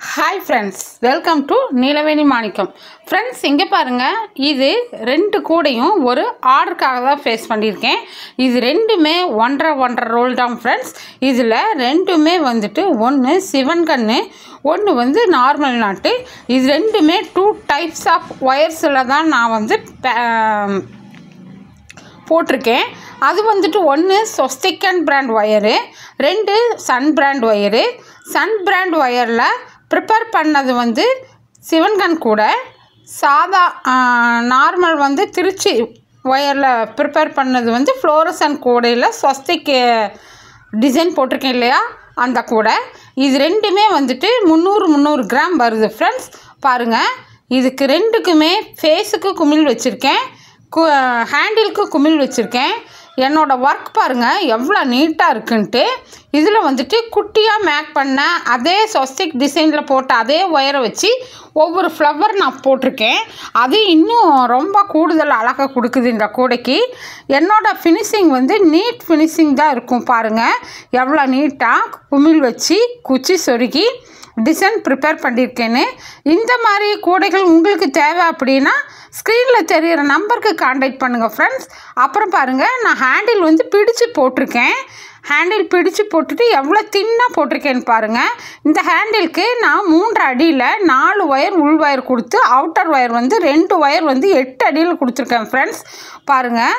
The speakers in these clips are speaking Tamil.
Hi friends, welcome to Neelaveni Manickam. Friends, இங்கே பாருங்கள், இது ரெண்டு கூடையும் ஒரு ஆர்டருக்காக தான் ஃபேஸ் பண்ணியிருக்கேன். இது ரெண்டுமே ஒன்றரை ரோல் தான் ஃப்ரெண்ட்ஸ். இதில் ரெண்டுமே வந்துட்டு ஒன்று சிவன் கன்று, ஒன்று வந்து நார்மல் நாட்டு. இது ரெண்டுமே 2 டைப்ஸ் ஆஃப் ஒயர்ஸில் தான் நான் வந்து போட்டிருக்கேன். அது வந்துட்டு ஒன்று ஸ்வஸ்திகன் brand wire, 2 Sun brand wire. Sun brand ஒயரில் ப்ரிப்பேர் பண்ணது வந்து சிவன்கன் கூட, சாதா நார்மல் வந்து திருச்சி ஒயரில் ப்ரிப்பேர் பண்ணது வந்து ஃப்ளோரசன் கூடையில் ஸ்வஸ்திக் டிசைன் போட்டிருக்கேன் இல்லையா, அந்த கூடை. இது ரெண்டுமே வந்துட்டு 300 கிராம் வருது ஃப்ரெண்ட்ஸ். பாருங்கள், இதுக்கு ரெண்டுக்குமே ஃபேஸுக்கு குமிழ் வச்சுருக்கேன், ஹேண்டிலுக்கு குமிழ் வச்சுருக்கேன். என்னோடய ஒர்க் பாருங்கள் எவ்வளோ நீட்டாக இருக்குன்ட்டு. இதில் வந்துட்டு குட்டியாக மேக் பண்ண அதே ஸ்வஸ்திக் டிசைனில் போட்ட அதே ஒயரை வச்சு ஒவ்வொரு ஃப்ளவர் நான் போட்டிருக்கேன். அது இன்னும் ரொம்ப கூடுதல் அழகாக கொடுக்குது இந்த கூடைக்கு. என்னோடய ஃபினிஷிங் வந்து நீட் ஃபினிஷிங் தான் இருக்கும். பாருங்கள் எவ்வளோ நீட்டாக குமிழ் வச்சு குச்சி சொருகி டிசைன் ப்ரிப்பேர் பண்ணியிருக்கேன்னு. இந்த மாதிரி கூடைகள் உங்களுக்கு தேவை அப்படின்னா ஸ்க்ரீனில் தெரிகிற நம்பருக்கு காண்டாக்ட் பண்ணுங்கள் ஃப்ரெண்ட்ஸ். அப்புறம் பாருங்கள், நான் ஹேண்டில் வந்து பிடிச்சு போட்டிருக்கேன். ஹேண்டில் பிடிச்சு போட்டுட்டு எவ்வளோ தின்னாக போட்டிருக்கேன்னு பாருங்கள். இந்த ஹேண்டிலுக்கு நான் 3 அடியில் 4 ஒயர் உள் ஒயர் கொடுத்து, அவுட்டர் ஒயர் வந்து 2 ஒயர் வந்து 8 அடியில் கொடுத்துருக்கேன் ஃப்ரெண்ட்ஸ். பாருங்கள்,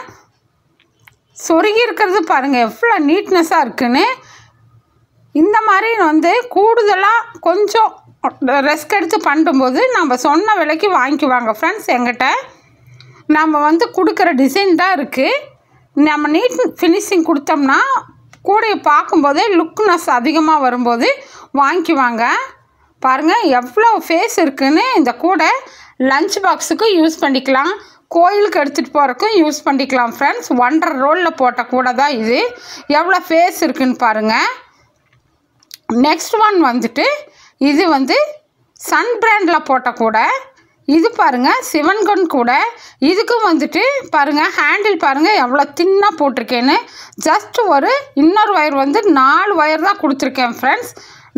சொருகி இருக்கிறது பாருங்கள் எவ்வளோ நீட்னஸாக இருக்குன்னு. இந்த மாதிரி வந்து கூடுதலாக கொஞ்சம் ரெஸ்க் எடுத்து பண்ணும்போது நம்ம சொன்ன விலைக்கு வாங்கிக்குவாங்க ஃப்ரெண்ட்ஸ். எங்கிட்ட நம்ம வந்து கொடுக்குற டிசைன் தான் இருக்குது. நம்ம நீட் ஃபினிஷிங் கொடுத்தோம்னா கூடையை பார்க்கும்போதே லுக்னஸ் அதிகமாக வரும்போது வாங்கிக்குவாங்க. பாருங்கள் எவ்வளோ ஃபேஸ் இருக்குதுன்னு. இந்த கூடை லஞ்ச் பாக்ஸுக்கு யூஸ் பண்ணிக்கலாம், கோயிலுக்கு எடுத்துகிட்டு போகிறக்கும் யூஸ் பண்ணிக்கலாம் ஃப்ரெண்ட்ஸ். 1.5 ரோலில் போட்ட கூடை தான் இது. எவ்வளோ ஃபேஸ் இருக்குதுன்னு பாருங்கள். நெக்ஸ்ட் ஒன் வந்துட்டு இது வந்து சன் பிராண்டில் போட்ட கூட. இது பாருங்கள் சிவன்கன் கூட. இதுக்கும் வந்துட்டு பாருங்கள் ஹேண்டில் பாருங்கள் எவ்வளோ தின்னாக போட்டிருக்கேன்னு. ஜஸ்ட் ஒரு இன்னொரு ஒயர் வந்து 4 ஒயர் தான் கொடுத்துருக்கேன் ஃப்ரெண்ட்ஸ்.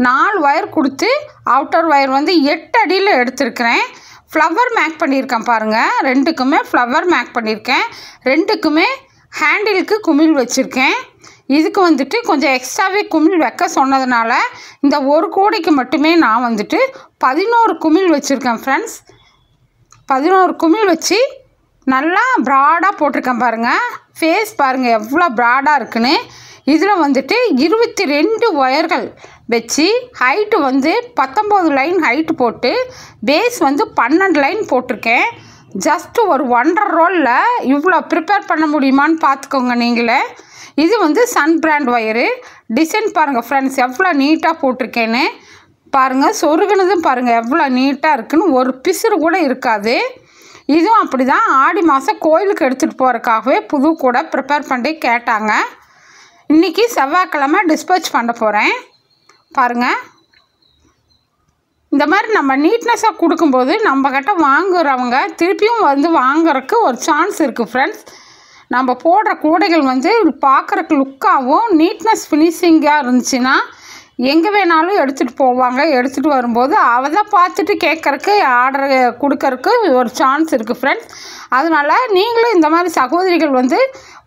4 ஒயர் கொடுத்து அவுட்டர் ஒயர் வந்து 8 அடியில் எடுத்துருக்கிறேன். ஃப்ளவர் மேக் பண்ணியிருக்கேன் பாருங்கள். ரெண்டுக்குமே ஃப்ளவர் மேக் பண்ணியிருக்கேன். ரெண்டுக்குமே ஹேண்டிலுக்கு குமிழ் வச்சுருக்கேன். இதுக்கு வந்துட்டு கொஞ்சம் எக்ஸ்ட்ராவே குமிழ் வைக்க சொன்னதுனால இந்த ஒரு கூடைக்கு மட்டுமே நான் வந்துட்டு 11 குமிழ் வச்சுருக்கேன் ஃப்ரெண்ட்ஸ். 11 குமிழ் வச்சு நல்லா ப்ராடாக போட்டிருக்கேன் பாருங்கள். ஃபேஸ் பாருங்கள் எவ்வளோ ப்ராடாக இருக்குன்னு. இதில் வந்துட்டு 22 ஒயர்கள் வச்சு ஹைட்டு வந்து 19 லைன் ஹைட்டு போட்டு பேஸ் வந்து 12 லைன் போட்டிருக்கேன். ஜஸ்ட்டு ஒரு 1.5 ரோலில் இவ்வளோ ப்ரிப்பேர் பண்ண முடியுமான்னு பார்த்துக்கோங்க நீங்களே. இது வந்து சன் பிராண்ட் ஒயரு. டிசைன் பாருங்கள் ஃப்ரெண்ட்ஸ் எவ்வளோ நீட்டாக போட்டிருக்கேன்னு. பாருங்கள் சொருகுனதும் பாருங்கள் எவ்வளோ நீட்டாக இருக்குன்னு. ஒரு பிசுறு கூட இருக்காது. இதுவும் அப்படி தான். ஆடி மாதம் கோயிலுக்கு எடுத்துகிட்டு போகிறதுக்காகவே புது கூட ப்ரிப்பேர் பண்ணி கேட்டாங்க. இன்றைக்கி செவ்வாய்க்கிழமை டிஸ்பேச் பண்ண போகிறேன். பாருங்கள், இந்த மாதிரி நம்ம நீட்னஸாக கொடுக்கும்போது நம்மக்கிட்ட வாங்குறவங்க திருப்பியும் வந்து வாங்குறதுக்கு ஒரு சான்ஸ் இருக்குது ஃப்ரெண்ட்ஸ். நம்ம போடுற கூடைகள் வந்து பார்க்குறக்கு லுக்காகவும் நீட்னஸ் ஃபினிஷிங்காக இருந்துச்சுன்னா எங்கே வேணாலும் எடுத்துகிட்டு போவாங்க. எடுத்துகிட்டு வரும்போது அதை பார்த்துட்டு கேட்குறக்கு ஆர்டர் கொடுக்கறக்கு ஒரு சான்ஸ் இருக்குது ஃப்ரெண்ட்ஸ். அதனால் நீங்களும் இந்த மாதிரி சகோதரிகள் வந்து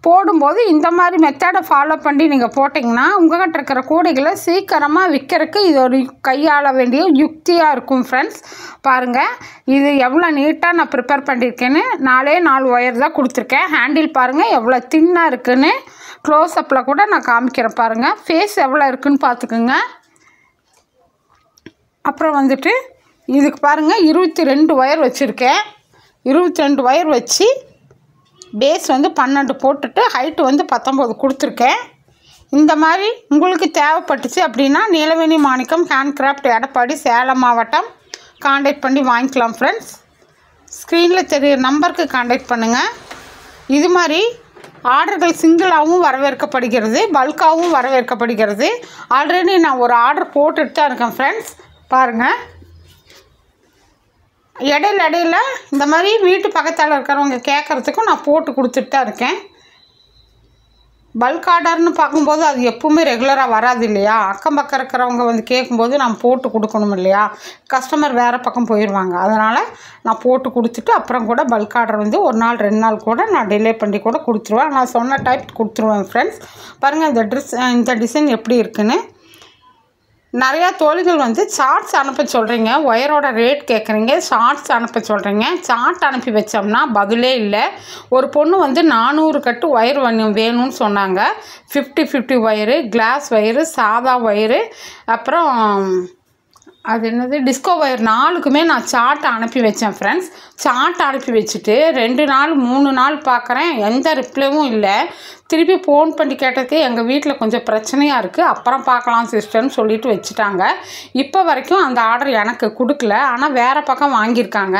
போடும்போது இந்த மாதிரி மெத்தடை ஃபாலோ பண்ணி நீங்கள் போட்டிங்கன்னா உங்கள்கிட்ட இருக்கிற கூடைகளை சீக்கிரமாக விற்கிறதுக்கு இது ஒரு கையாள வேண்டிய யுக்தியாக இருக்கும் ஃப்ரெண்ட்ஸ். பாருங்கள் இது எவ்வளோ நீட்டாக நான் ப்ரிப்பேர் பண்ணியிருக்கேன்னு. 4 ஒயர் தான் கொடுத்துருக்கேன். ஹேண்டில் பாருங்கள் எவ்வளோ தின்னாக இருக்குதுன்னு. க்ளோஸ்அப்பில் கூட நான் காமிக்கிறேன் பாருங்கள். ஃபேஸ் எவ்வளோ இருக்குதுன்னு பார்த்துக்குங்க. அப்புறம் வந்துட்டு இதுக்கு பாருங்கள் 22 ஒயர் வச்சுருக்கேன். 22 ஒயர் வச்சு பேஸ் வந்து 12 போட்டுட்டு ஹைட்டு வந்து 19 கொடுத்துருக்கேன். இந்த மாதிரி உங்களுக்கு தேவைப்பட்டுச்சு அப்படின்னா நீலவேணி மாணிக்கம் ஹேண்ட்கிராஃப்ட், எடப்பாடி, சேலம் மாவட்டம் காண்டாக்ட் பண்ணி வாங்கிக்கலாம் ஃப்ரெண்ட்ஸ். ஸ்க்ரீனில் தெரிகிற நம்பருக்கு காண்டாக்ட் பண்ணுங்கள். இது மாதிரி ஆர்டர்கள் சிங்கிளாகவும் வரவேற்கப்படுகிறது, பல்காகவும் வரவேற்கப்படுகிறது. ஆல்ரெடி நான் ஒரு ஆர்டர் போட்டுட்டு தான் இருக்கேன் ஃப்ரெண்ட்ஸ். பாருங்கள், இடையில இந்த மாதிரி வீட்டு பக்கத்தில் இருக்கிறவங்க கேட்குறதுக்கும் நான் போட்டு கொடுத்துட்டு தான் இருக்கேன். பல்க் ஆர்டர்னு பார்க்கும்போது அது எப்பவுமே ரெகுலராக வராது இல்லையா. அக்கம் பக்கம் இருக்கிறவங்க வந்து கேட்கும்போது நான் போட்டு கொடுக்கணும் இல்லையா. கஸ்டமர் வேறு பக்கம் போயிடுவாங்க. அதனால் நான் போட்டு கொடுத்துட்டு அப்புறம் கூட பல்க் ஆர்டர் வந்து 1 நாள் 2 நாள் கூட நான் டிலே பண்ணி கூட கொடுத்துருவேன். நான் சொன்ன டைப் கொடுத்துருவேன் ஃப்ரெண்ட்ஸ். பாருங்கள் இந்த டிசைன் எப்படி இருக்குன்னு. நிறையா தோழிகள் வந்து சார்ட்ஸ் அனுப்ப சொல்கிறீங்க, ஒயரோட ரேட் கேட்குறீங்க, ஷார்ட்ஸ் அனுப்ப சொல்கிறீங்க. சார்ட் அனுப்பி வச்சோம்னா பதிலே இல்லை. ஒரு பொண்ணு வந்து 400 கட்டு ஒயர் வேணும்னு சொன்னாங்க. 50 ஒயரு, கிளாஸ் ஒயரு, சாதா ஒயரு, அப்புறம் அது என்னது டிஸ்கோ ஒயர் 4க்குமே நான் சார்ட் அனுப்பி வச்சேன் ஃப்ரெண்ட்ஸ். சார்ட் அனுப்பி வச்சுட்டு 2 நாள் 3 நாள் பார்க்குறேன், எந்த ரிப்ளைவும் இல்லை. திருப்பி ஃபோன் பண்ணி கேட்டதுக்கு எங்கள் வீட்டில் கொஞ்சம் பிரச்சனையாக இருக்குது, அப்புறம் பார்க்கலாம் சிஸ்டர்னு சொல்லிட்டு வச்சுட்டாங்க. இப்போ வரைக்கும் அந்த ஆர்டர் எனக்கு கொடுக்கல, ஆனால் வேறு பக்கம் வாங்கியிருக்காங்க.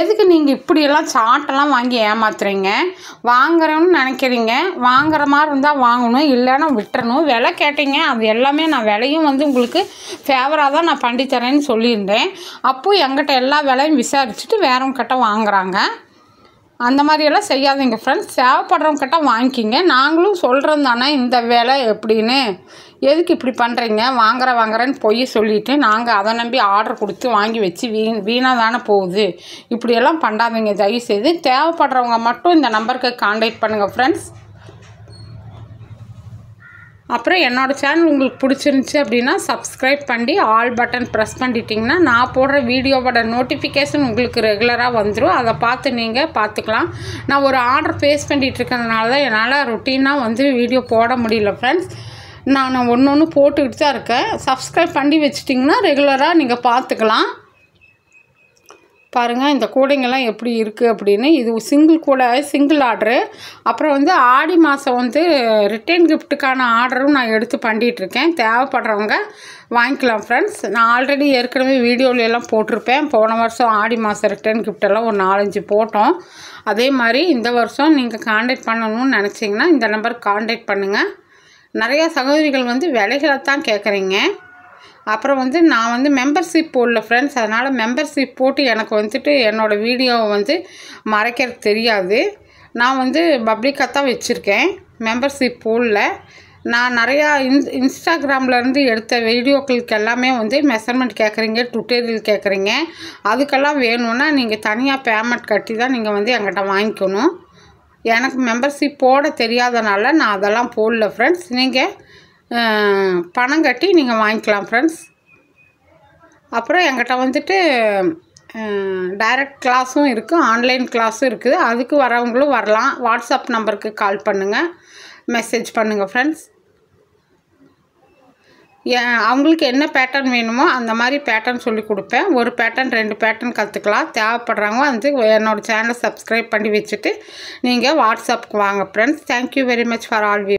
எதுக்கு நீங்கள் இப்படியெல்லாம் சார்ட்டெல்லாம் வாங்கி ஏமாத்துறீங்க? வாங்குறோன்னு நினைக்கிறீங்க, வாங்குற மாதிரி இருந்தால் வாங்கணும், இல்லைன்னா விட்டுறணும். விலை கேட்டீங்க, அது எல்லாமே நான் விலையும் வந்து உங்களுக்கு ஃபேவராக தான் நான் பண்ணி தரேன்னு சொல்லியிருந்தேன். அப்போது எங்கிட்ட எல்லா விலையும் விசாரிச்சுட்டு வேறவங்க கிட்ட வாங்குறாங்க. அந்த மாதிரியெல்லாம் செய்யாதீங்க ஃப்ரெண்ட்ஸ். தேவைப்படுறவங்க கிட்ட வாங்கிக்கிங்க. நாங்களும் சொல்கிறோம் தானே இந்த வேலை எப்படின்னு, எதுக்கு இப்படி பண்ணுறீங்க? வாங்குறேன்னு பொய் சொல்லிவிட்டு நாங்கள் அதை நம்பி ஆர்டர் கொடுத்து வாங்கி வச்சு வீணாக தானே போகுது. இப்படியெல்லாம் பண்ணாதீங்க தயவுசெய்து. தேவைப்படுறவங்க மட்டும் இந்த நம்பருக்கு கான்டாக்ட் பண்ணுங்கள் ஃப்ரெண்ட்ஸ். அப்புறம் என்னோடய சேனல் உங்களுக்கு பிடிச்சிருந்துச்சி அப்படின்னா சப்ஸ்கிரைப் பண்ணி ஆல் பட்டன் ப்ரெஸ் பண்ணிட்டீங்கன்னா நான் போடுற வீடியோவோட நோட்டிஃபிகேஷன் உங்களுக்கு ரெகுலராக வந்துடும். அதை பார்த்து நீங்கள் பார்த்துக்கலாம். நான் ஒரு ஆர்டர் ஃபேஸ் பண்ணிகிட்டு இருக்கிறதுனால தான் என்னால் ரொட்டீனாக வந்து வீடியோ போட முடியல ஃப்ரெண்ட்ஸ். நான் ஒன்று போட்டுக்கிட்டு தான் இருக்கேன். சப்ஸ்கிரைப் பண்ணி வச்சிட்டிங்கன்னா ரெகுலராக நீங்கள் பார்த்துக்கலாம். பாருங்கள் இந்த கூடைங்கெல்லாம் எப்படி இருக்குது அப்படின்னு. இது சிங்கிள் கூடை, சிங்கிள் ஆர்டரு. அப்புறம் வந்து ஆடி மாதம் வந்து ரிட்டர்ன் கிஃப்ட்டுக்கான ஆர்டரும் நான் எடுத்து பண்ணிகிட்ருக்கேன். தேவைப்படுறவங்க வாங்கிக்கலாம் ஃப்ரெண்ட்ஸ். நான் ஆல்ரெடி ஏற்கனவே வீடியோவிலெல்லாம் போட்டிருப்பேன். போன வருஷம் ஆடி மாதம் ரிட்டர்ன் கிஃப்டெல்லாம் ஒரு 4-5 போட்டோம். அதே மாதிரி இந்த வருஷம் நீங்கள் கான்டாக்ட் பண்ணணும்னு நினச்சிங்கன்னா இந்த நம்பருக்கு கான்டாக்ட் பண்ணுங்கள். நிறையா சகோதரிகள் வந்து விலைகளை தான் கேட்குறீங்க. அப்புறம் வந்து நான் வந்து மெம்பர்ஷிப் போடல ஃப்ரெண்ட்ஸ். அதனால் மெம்பர்ஷிப் போட்டு எனக்கு வந்துட்டு என்னோடய வீடியோவை வந்து மறைக்கிறது தெரியாது. நான் வந்து பப்ளிக்காக தான் வச்சுருக்கேன், மெம்பர்ஷிப் போடல. நான் நிறையா இன்ஸ்டாகிராம்லேருந்து எடுத்த வீடியோக்களுக்கு எல்லாமே வந்து மெஷர்மெண்ட் கேட்குறீங்க, டுட்டோரியல் கேட்குறீங்க. அதுக்கெல்லாம் வேணும்னா நீங்கள் தனியாக பேமெண்ட் கட்டி தான் நீங்கள் வந்து என்கிட்ட வாங்கிக்கணும். எனக்கு மெம்பர்ஷிப் போட தெரியாதனால நான் அதெல்லாம் போடல ஃப்ரெண்ட்ஸ். நீங்கள் பணம் கட்டி நீங்கள் வாங்கிக்கலாம் ஃப்ரெண்ட்ஸ். அப்புறம் என்கிட்ட வந்துட்டு டைரக்ட் கிளாஸும் இருக்குது, ஆன்லைன் கிளாஸும் இருக்குது. அதுக்கு வரவங்களும் வரலாம். வாட்ஸ்அப் நம்பருக்கு கால் பண்ணுங்கள், மெசேஜ் பண்ணுங்கள் ஃப்ரெண்ட்ஸ். அவங்களுக்கு என்ன பேட்டர்ன் வேணுமோ அந்த மாதிரி பேட்டர்ன் சொல்லி கொடுப்பேன். ஒரு பேட்டர்ன் 2 பேட்டர்ன் கற்றுக்கலாம். தேவைப்படுறவங்க வந்து என்னோடய சேனலை சப்ஸ்கிரைப் பண்ணி வச்சுட்டு நீங்கள் வாட்ஸ்அப்புக்கு வாங்க friends. Thank you very much for all view.